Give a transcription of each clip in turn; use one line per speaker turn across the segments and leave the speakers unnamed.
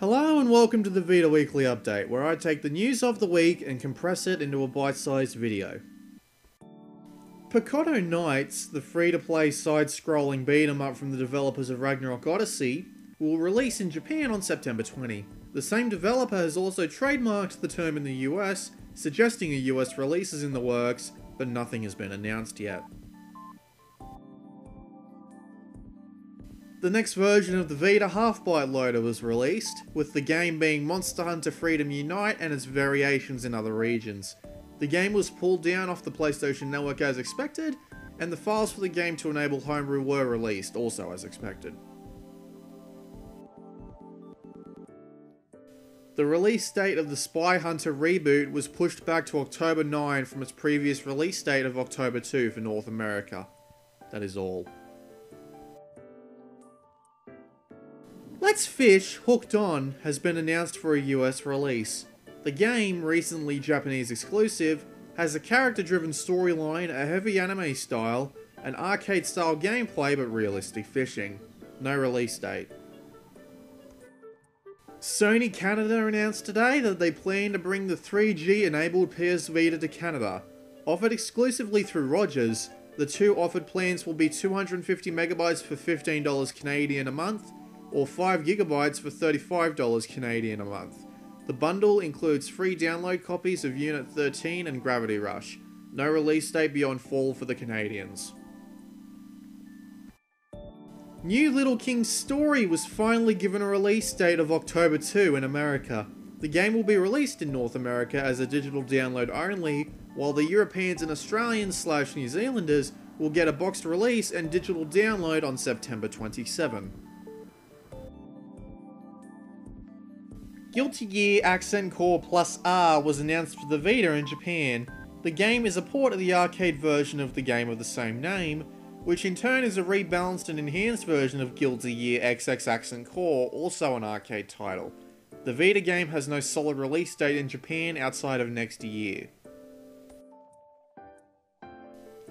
Hello and welcome to the Vita Weekly Update, where I take the news of the week and compress it into a bite-sized video. Picotto Knights, the free-to-play side-scrolling beat-em-up from the developers of Ragnarok Odyssey, will release in Japan on September 20. The same developer has also trademarked the term in the US, suggesting a US release is in the works, but nothing has been announced yet. The next version of the Vita Half-Byte loader was released, with the game being Monster Hunter Freedom Unite and its variations in other regions. The game was pulled down off the PlayStation Network as expected, and the files for the game to enable Homebrew were released, also as expected. The release date of the Spy Hunter reboot was pushed back to October 9 from its previous release date of October 2 for North America. That is all. Let's Fish! Hooked On has been announced for a US release. The game, recently Japanese exclusive, has a character-driven storyline, a heavy anime style, an arcade-style gameplay but realistic fishing. No release date. Sony Canada announced today that they plan to bring the 3G-enabled PS Vita to Canada. Offered exclusively through Rogers, the two offered plans will be 250MB for $15 Canadian a month, or 5GB for $35 Canadian a month. The bundle includes free download copies of Unit 13 and Gravity Rush. No release date beyond fall for the Canadians. New Little King's Story was finally given a release date of October 2 in America. The game will be released in North America as a digital download only, while the Europeans and Australians/New Zealanders will get a boxed release and digital download on September 27. Guilty Gear Accent Core Plus R was announced for the Vita in Japan. The game is a port of the arcade version of the game of the same name, which in turn is a rebalanced and enhanced version of Guilty Gear XX Accent Core, also an arcade title. The Vita game has no solid release date in Japan outside of next year.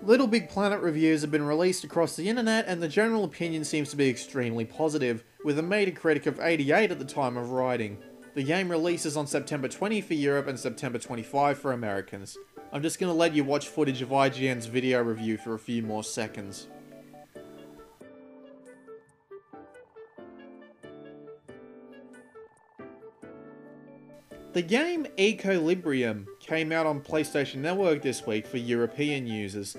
Little Big Planet reviews have been released across the internet, and the general opinion seems to be extremely positive, with a Metacritic of 88 at the time of writing. The game releases on September 20 for Europe and September 25 for Americans. I'm just going to let you watch footage of IGN's video review for a few more seconds. The game Equilibrium came out on PlayStation Network this week for European users.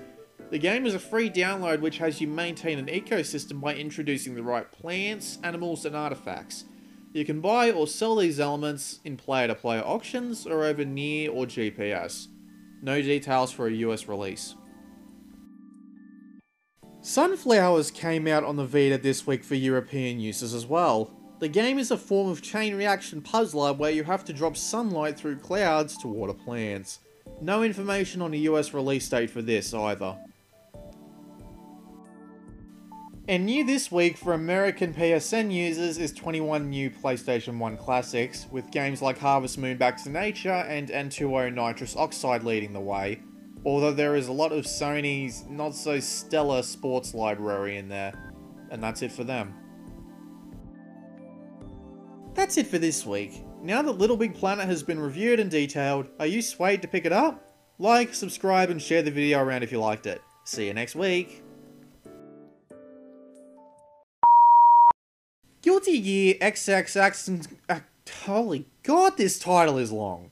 The game is a free download which has you maintain an ecosystem by introducing the right plants, animals and artifacts. You can buy or sell these elements in player-to-player auctions or over Near or GPS. No details for a US release. Sunflowers came out on the Vita this week for European users as well. The game is a form of chain reaction puzzler where you have to drop sunlight through clouds to water plants. No information on a US release date for this either. And new this week for American PSN users is 21 new PlayStation 1 classics, with games like Harvest Moon Back to Nature and N2O Nitrous Oxide leading the way, although there is a lot of Sony's not-so-stellar sports library in there, and that's it for them. That's it for this week. Now that Little Big Planet has been reviewed and detailed, are you swayed to pick it up? Like, subscribe and share the video around if you liked it. See you next week! Guilty Gear XX Accent... Holy god, this title is long.